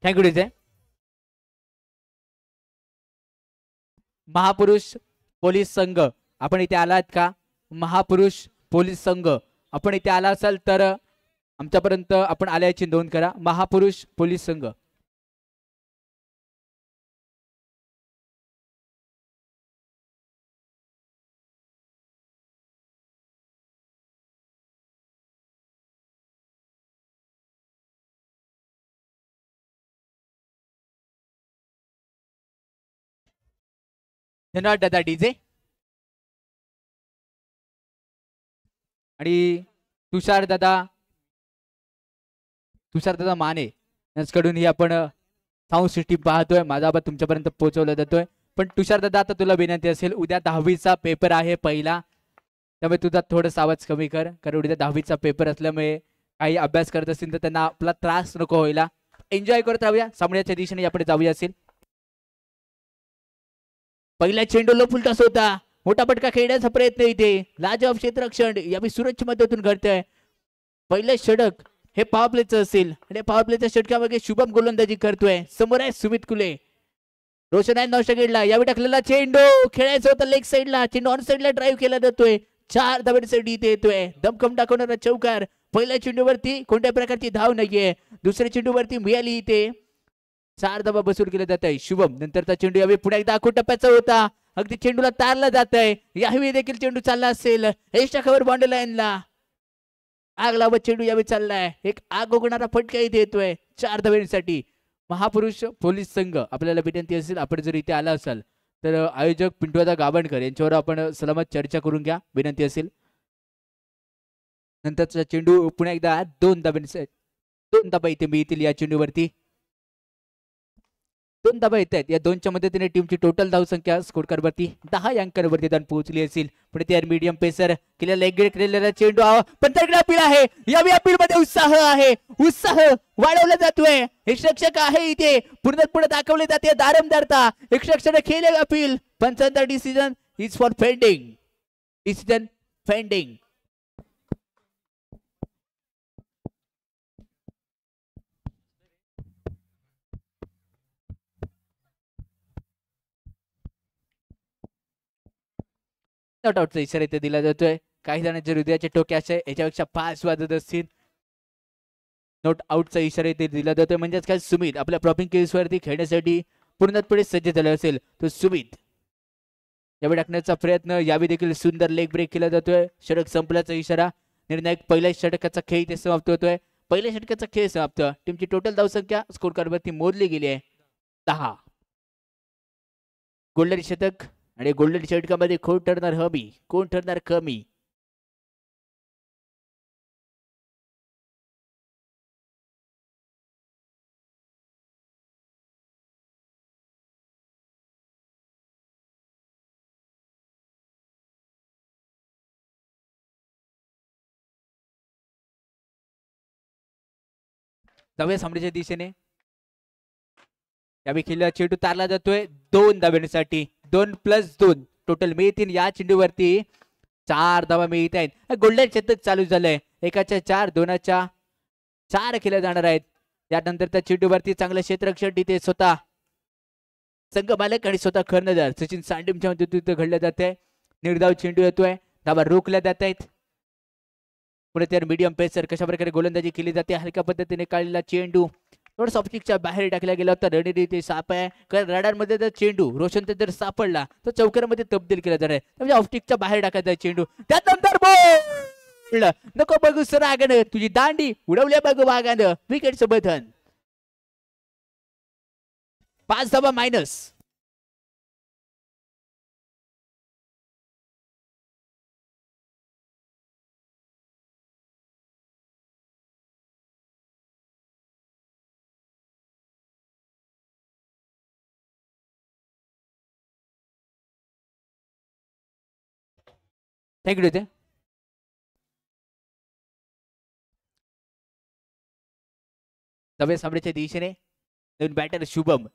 Thank you DJ. महापुरुष police संघ आपण इथे आलात का? महापुरुष पोलीस संघ आपण इथे आला असाल तर आमच्यापर्यंत आपण आल्याची नोंद करा. महापुरुष पोलीस संघ. धन्यवाद दादा डीजे. आणि तुषार दादा माने यांच्याकडून ही आपण साऊंड सिस्टीम पाहतोय. माझा आवाज तुमच्यापर्यंत पोहोचवला जातोय. पण तुषार दादा आता तुला विनंती असेल, उद्या 10वीचा पेपर आहे पहिला, त्यामुळे तुझा थोडासा आवाज कमी कर. कारण उद्या 10वीचा पेपर असल्यामुळे काही अभ्यास करत असतील तर त्यांना आपला त्रास नको व्हायला. एन्जॉय करत राहूया. सामन्याच्या दिशेने आपण जाऊया. असेल पहिला चेंडू फुलटॉस होता. मोठा पटका खेळण्याचा प्रयत्न इथे लाजवाब क्षेत्ररक्षण यावेळी सुरतच्या मदतीतून घडतंय. पहिले षटक हे पॉवर प्लेचं असेल आणि पॉवर प्लेच्या षटकामध्ये शुभम गोलंदाजी करतोय. समोर आहे सुमित कुले. रोशन आहे नौशगेडला. यावेळी टाकलेला चेंडू खेळायचा होता लेग साईडला. चेंडू ऑन साईडला ड्राईव्ह केला जातोय. 4 धावांसाठी इथे येतोय. दमखम टाकवणारा चौकार. पहिल्या चेंडूवरती कोणत्या प्रकारची धाव नाहीये. दुसऱ्या चेंडूवरती मिळाली इथे 4 धावा बसून केल्या जात आहे. शुभम नंतरचा चेंडू यावेळी पुन्हा एकदा आखूड टप्प्याचा होता. अगदी चेंडूला तारला जात आहे. यावेळी देखील चेंडू चालला असेल एक्स्ट्रा खबर बाउंड्री लाईनला. आग लावत चेंडू यावेळी चाललाय. एक आग ओघणारा फटका इथे येतोय 4 धावांसाठी. महापुरुष पोलीस संघ आपल्याला विनंती असेल, आपण जर इथे आला असाल तर आयोजक पिंटूदा गावणकर यांच्यावर आपण सलामत चर्चा करून घ्या. विनंती असेल. नंतरचा चेंडू पुन्हा एकदा 2 धाबा इथे मिळतील या चेंडूवरती. 2 धाबा येत आहेत. या 2च्या मदतीने टीमची टोटल धावसंख्या स्कोर कार्डवरती 10 अंकांवरती जाऊन पोहोचली असेल. पण ते मीडियम पेसर केलेला लेग गेट केलेला चेंडू पण तगडा अपील आहे. या अपील मध्ये उत्साह आहे. उत्साह वाढवला जातोय. एक शिक्षक आहे इथे पूर्ण दाखवले जाते दारमदारता. एक शिक्षक खेळले अपील. पंचांचा decision is for pending. Decision pending. Not आउटचा इशारा इथे दिला जातोय. काही जणांच्या हृदयाचे टोके असे याच्यापेक्षा 5 वाजत असतील. नॉट आउटचा इशारा इथे दिला जातोय. म्हणजेच काय सुमित आपल्या प्रॉपिंग केस वरती खेळण्यासाठी पूर्णपणे सज्ज झाले असेल तो सुमित यावेळी टाकण्याचा प्रयत्न. यावेळी देखील सुंदर लेग ब्रेक केला जातोय. षटक संपल्याचा इशारा. निर्णायक पहिल्या षटकाचा खेळ इथे समाप्त होतोय. पहिल्या षटकाचा खेळ समाप्त. टीमची टोटल धावसंख्या स्कोर कार्ड वरती मोजली गेली आहे 10. गोल्डन शतक आणि गोल्डन षटकामध्ये कोण ठरणार हमी, कोण ठरणार कमी. जाऊया सामन्याच्या दिशेने. यावेळी खेळला चेंडू तारला जातोय 2 धावांसाठी. 2+2 टोटल मिळतील या चेंडूवरती. 4 धावा मिळत आहेत. गोल्डन शतक चालू झालंय. एकाच्या 4 दोनाच्या 4 खेळल्या जाणार आहेत. त्यानंतर त्या चेंडूवरती चांगलं क्षेत्ररक्षण तिथे स्वतः संघ मालक आणि स्वतः कर्णधार सचिन सांडेमच्या मदतीने घडलं जात आहे. निर्धाव चेंडू येतोय. धावा रोखल्या जात आहेत. पुढे त्या मीडियम पेसर कशा प्रकारे गोलंदाजी केली जाते. हलक्या पद्धतीने काढलेला चेंडू थोडं ऑप्टिकच्या बाहेर टाकला गेला होता. रणनीती साप आहे. कारण रडार मध्ये जर चेंडू रोशन जर सापडला तर चौकारामध्ये तब्दील केला जाणार आहे. म्हणजे ऑप्टिकच्या बाहेर टाकायचा चेंडू. त्यानंतर बॉल नको बघू सर आगानं तुझी दांडी उडवल्या बघू वागानं. विकेटचं बंधन. 5 धावा मायनस. थँक्यू ते नव्या सामन्याच्या दिशेने नवीन बॅटर शुभम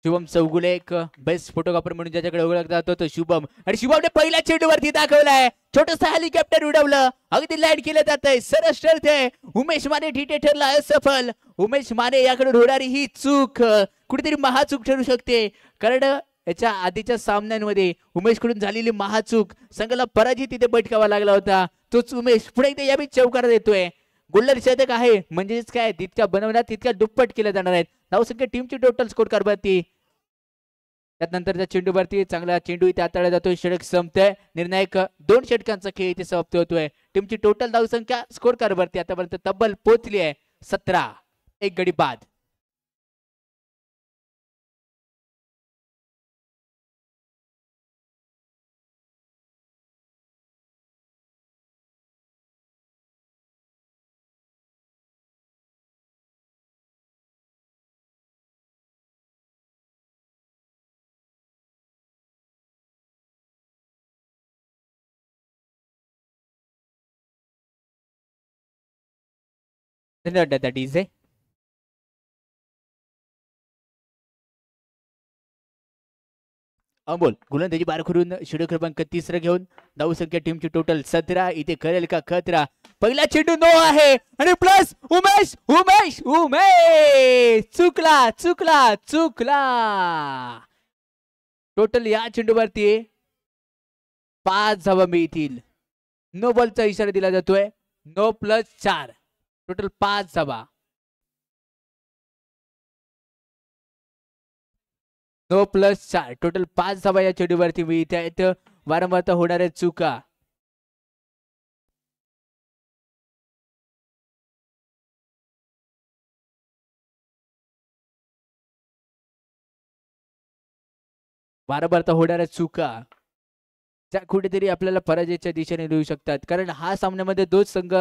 शुभम चौगुले एक बेस्ट फोटोग्राफर म्हणून ज्याच्याकडे ओळखला जातो तो शुभम, आणि शुभमने पहिल्या चेंडूवरती दाखवलाय छोटस हेलिकॉप्टर उडवलं, अगदी लँड केलं जात आहे, सरस ठरतंय. उमेश माने ठीटे ठरला असफल. उमेश माने याकडून होणारी ही चूक कुठेतरी महाचूक ठरू शकते, कारण याच्या आधीच्या सामन्यांमध्ये उमेश कडून झालेली महाचूक संघाला पराजित तिथे पटकावा लागला होता. तोच उमेश पुढे एकदा यावेळी चौकार देतोय. गोल्डन शतक आहे म्हणजेच काय, तितक्या बनवण्यात तितक्या दुप्पट केल्या जाणार आहेत. धावसंख्या टीमची टोटल स्कोर करवरती. त्यानंतरच्या चेंडूवरती चांगला चेंडू इथे हाताळला जातोय, षटक संपतोय. निर्णायक 2 षटकांचा खेळ इथे समाप्त होतोय. टीमची टोटल धावसंख्या स्कोर करवरती आतापर्यंत तब्बल पोहोचली आहे 17. एक गडी बाद. धन्यवाद डीजे. अमोल गोलंदाजी बार करून षटक क्रमांक 3 घेऊन धावसंख्या टीमची टोटल 17. इथे करेल का खतरा. पहिला चेंडू नो आहे आणि प्लस उमेश उमेश उमेश चुकला चुकला चुकला. टोटल या चेंडूवरती 5 धावा मिळतील. नो बॉलचा इशारा दिला जातोय. नो प्लस 4 टोटल 5 धावा. नो प्लस 4 टोटल 5 धावा या चेंडूवरती मिळत आहेत. वारंवार होणाऱ्या चुका. वारंवार होणाऱ्या चुका त्या कुठेतरी आपल्याला पराजयाच्या दिशेने नेऊ शकतात, कारण हा सामन्यामध्ये दोन संघ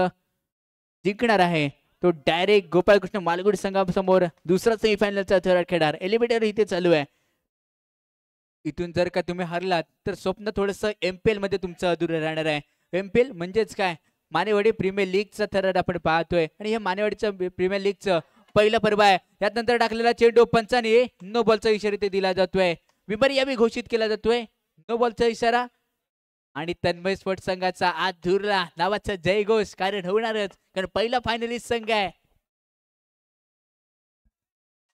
जिंकणार आहे तो डायरेक्ट गोपाळकृष्ण मालगुडी संघासमोर दुसरा सेमीफायनलचा थरार खेळणार. एलिव्हेटर इथे चालू आहे. इथून जर का तुम्ही हरलात तर स्वप्न थोडंसं एमपीएल मध्ये तुमचं अधुरं राहणार आहे. एमपीएल म्हणजेच काय, मानेवाडी प्रीमियर लीगचा थरार आपण पाहतोय, आणि हे मानेवाडीचं प्रीमियर लीगचं पहिलं पर्व आहे. यानंतर टाकलेला चेंडू पंचाने नो बॉलचा इशारा ते दिला जातोय. विमर यावी घोषित केला जातोय. नो बॉलचा इशारा, आणि तन्मय स्पोर्ट्स संघाचा आज धुरला नावाचा जयघोष कारण होणारच, कारण पहिला फायनलिस्ट संघ आहे.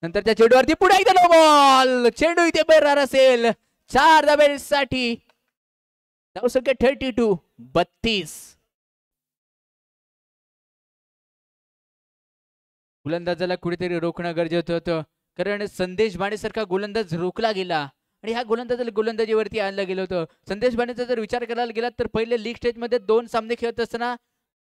नंतर त्या चेंडूवरती पुढे एकदा नो बॉल. चेंडू इथे बरणार असेल 4 धाब्यांसाठी. धावसंख्या 32. गोलंदाजाला कुठेतरी रोखणं गरजेचं होतं, कारण संदेश भाणेसारखा गोलंदाज रोखला गेला आणि ह्या गोलंदाजाला गोलंदाजीवरती आणलं गेलं होतं. संदेश भाणेचा जर विचार करायला गेला तर पहिले लीग स्टेज मध्ये 2 सामने खेळत असताना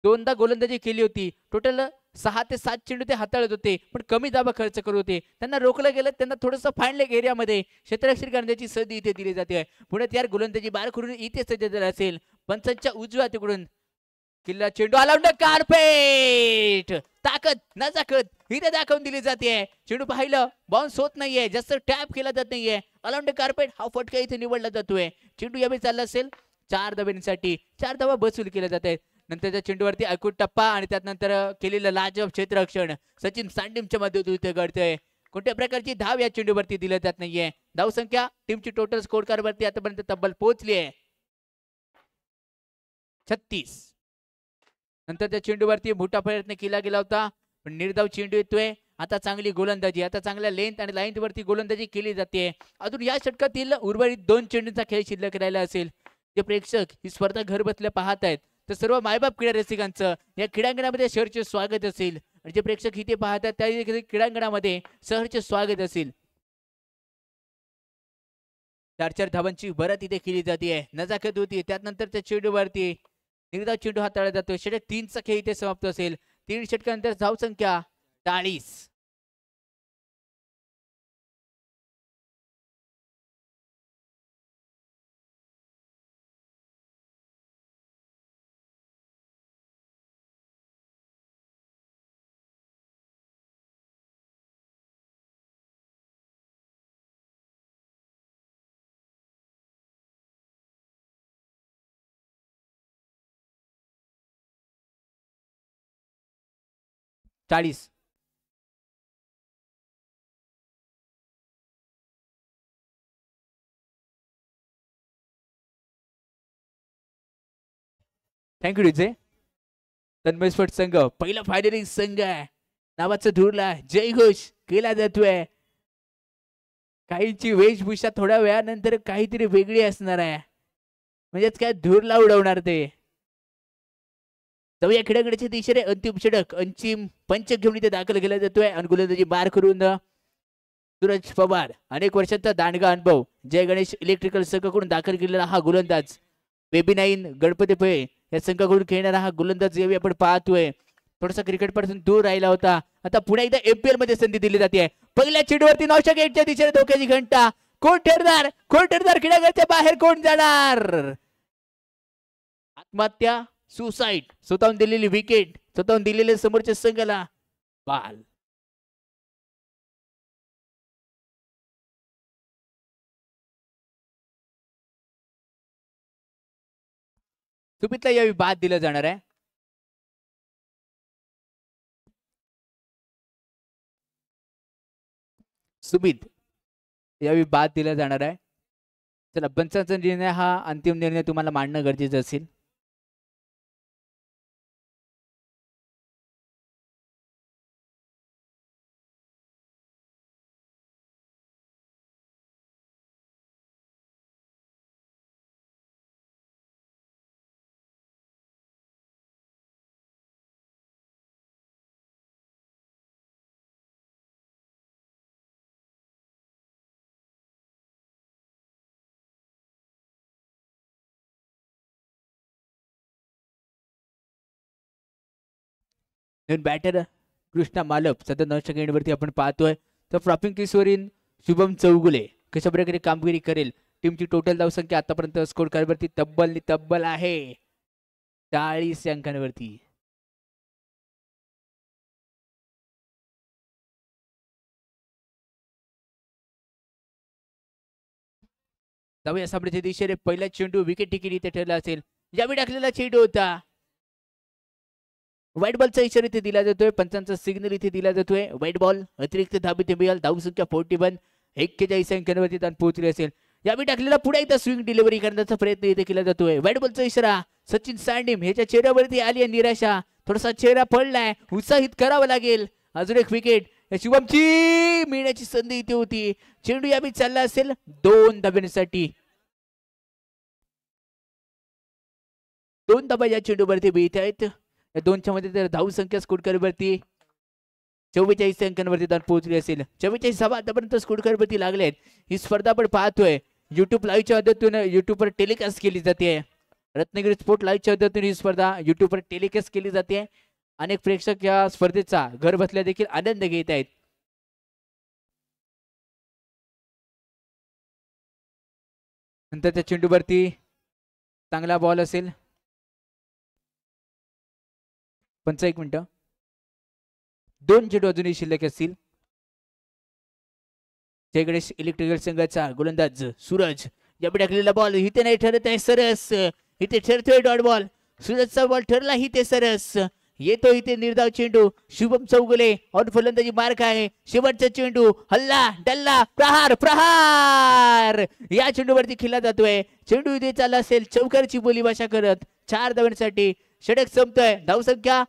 2दा गोलंदाजी केली होती. टोटल 6 ते 7 चेंडू ते हाताळत होते, पण कमी दाबा खर्च करत होते. त्यांना रोखलं गेलं, त्यांना थोडंसं फाईन लेग एरियामध्ये क्षेत्ररक्षण करण्याची संधी इथे दिली जाते. पुण्यात यार गोलंदाजी बार करून इथे सज्ज असेल. पंचांच्या उजव्या तिकडून किल्ला चेंडू आला कार्पेट. ताकद नजाकत इथे दाखवून दिली जाते. चेंडू पाहिलं बाउन्स होत नाहीये, जास्त टॅप केला जात नाहीये. अलाउंड कार्पेट हा फटका इथे निवडला जातोय. चेंडू यावेळी चालला असेल 4 धाब्यांसाठी. 4 धावा बसूल केल्या जात आहेत. नंतरच्या चेंडूवरती अकूट टप्पा आणि त्यानंतर केलेलं लाजवाब क्षेत्ररक्षण सचिन सांडीमच्या मधून इथे घडतंय. कोणत्या प्रकारची धाव या चेंडूवरती दिल्या जात नाहीये. धावसंख्या टीमची टोटल स्कोर कार्डवरती आतापर्यंत तब्बल पोहोचली आहे 36. नंतर त्या चेंडूवरती मोठा प्रयत्न केला गेला होता, पण निर्धाव चेंडू येतोय. आता चांगली गोलंदाजी, आता चांगल्या लेंथ आणि लाईन वरती गोलंदाजी केली जाते. अजून या षटकातील उर्वरित 2 चेंडूंचा खेळ शिल्लक राहिला असेल. जे प्रेक्षक ही स्पर्धा घर बसल्या पाहत आहेत तर सर्व मायबाप क्रीडा रसिकांचं या क्रीडांगणामध्ये सहर्ष स्वागत असेल, आणि जे प्रेक्षक इथे पाहतात त्या क्रीडांगणामध्ये सहर्ष स्वागत असेल. 4 धावांची भरत इथे केली जाते. नजाकत होती. त्यानंतर त्या चेंडूवरती निर्धाव चेंडू हाताळला जातो. षटक 3चा खेळ इथे समाप्त असेल. 3 षटकानंतर धावसंख्या 40. Thank you DJ. तन्मय स्पोर्ट संघ पहिला फायनलिस्ट संघ आहे. नावाचं धूरला जय घोष केला जातोय. काहींची वेशभूषा थोड्या वेळानंतर काहीतरी वेगळी असणार आहे. म्हणजेच काय धूरला उडवणार ते. या खेळाकडच्या दिशेने अंतिम षटक अंतिम पंच घेऊन इथे दाखल केला जातोय. आणि गोलंदाजी बार करून सूरज पवार अनेक वर्षांचा दांडगा अनुभव जय गणेश इलेक्ट्रिकल संघाकडून दाखल केलेला हा गोलंदाज. बेबी नाईन गणपती पै या संघाकडून खेळणारा हा गोलंदाज यावेळी आपण पाहतोय. थोडासा क्रिकेट पासून दूर राहिला होता. आता पुन्हा एकदा एपीएल मध्ये संधी दिली जाते. पहिल्या चेंडूवरती नौशा गेटच्या दिशेने धोक्याची घंटा. कोण ठरणार खेळाकडच्या बाहेर कोण जाणार. आत्महत्या सुसाईड स्वतःहून दिलेली विकेट स्वतःहून दिलेले समोरच्या संघाला बाल. सुमितला यावेळी बाद दिला जाणार आहे. सुमित यावेळी बाद दिला जाणार आहे. चला पंचांचा निर्णय हा अंतिम निर्णय तुम्हाला मांडणं गरजेचं असेल. बॅटर कृष्णा मालप सध्या 9 सेकंडवरती आपण पाहतोय. तर फ्लॉपिंग केसवरील शुभम चौगुले कशा प्रकारे कामगिरी करेल. टीमची टोटल धावसंख्या आतापर्यंत स्कोर कार्डवरती तब्बल आहे 40 अंकांवरती. जाऊया सामन्याच्या दिशेने पहिला चेंडू विकेट टिकीट इथे ठरला असेल. यावेळी टाकलेला चेंडू होता. व्हाईट बॉलचा इशारा इथे दिला जातोय. पंचांचा सिग्नल इथे दिला जातोय. व्हाईट बॉल अतिरिक्त धाब इथे मिळाल. धावसंख्या 41 41 अंकांवरती ताण पोहोचली असेल. यावेळी टाकलेला पुढे एकदा स्विंग डिलिव्हरी करण्याचा प्रयत्न इथे केला जातोय. व्हाईट बॉलचा इशारा सचिन सांडिम ह्याच्या चेहऱ्यावरती आली आहे निराशा. थोडासा चेहरा पडलाय. उत्साहित करावं लागेल. अजून एक विकेट शुभमची मिळण्याची संधी इथे होती. चेंडू यावेळी चालला असेल 2 धाब्यांसाठी. 2 धाबा या चेंडूवरती मिळत आहेत. या 2च्या मध्ये तर धावसंख्या स्कोर करवरती 44 अंकांवरती ताण पोहोचली असेल. 44 धावा आतापर्यंत स्कोर करवरती लागले आहेत. ही स्पर्धा आपण पाहतोय युट्यूब लाईव्हच्या मदतीने युट्यूबवर टेलिकास्ट केली जाते. रत्नागिरी स्पोर्ट लाईव्हच्या मदतीने ही स्पर्धा युट्यूबवर टेलिकास्ट केली जाते. अनेक प्रेक्षक या स्पर्धेचा घर बसल्या देखील आनंद घेत आहेत. नंतर त्या चेंडूवरती चांगला बॉल असेल. 1 मिनिट 2 चेंडू अजूनही शिल्लक असतील. जय गणेश इलेक्ट्रिकल संघाचा गोलंदाज सूरज यावेळी टाकलेला बॉल इथे नाही ठरत आहे सरस. इथे ठरतोय डॉट बॉल. सूरजचा बॉल ठरला इथे सरस. येतो इथे निर्धाव चेंडू. शुभम चौगुले ऑन फलंदाजी मार्क आहे. शेवटचा चेंडू हल्ला डल्ला प्रहार या चेंडूवरती खेळला जातोय. चेंडू इथे चालला असेल चौकारची बोलीभाषा करत 4 धावांसाठी षटक संपतोय. धावसंख्या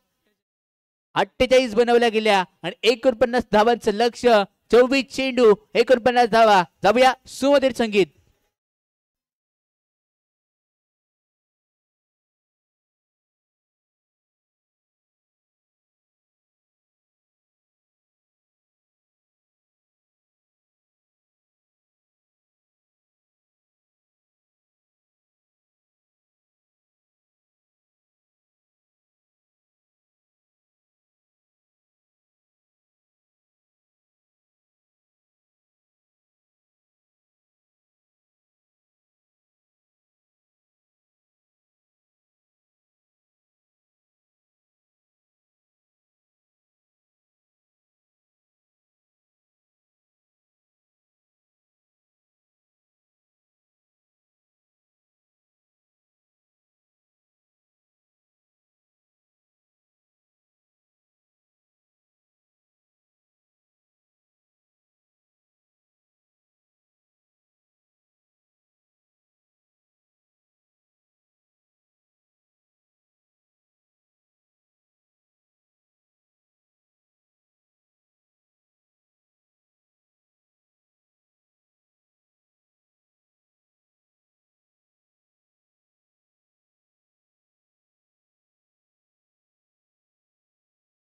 48 बनवल्या गेल्या आणि 49 धावांचं लक्ष. 24 चेंडू 49 धावा. जाऊया सुमधुर संगीत.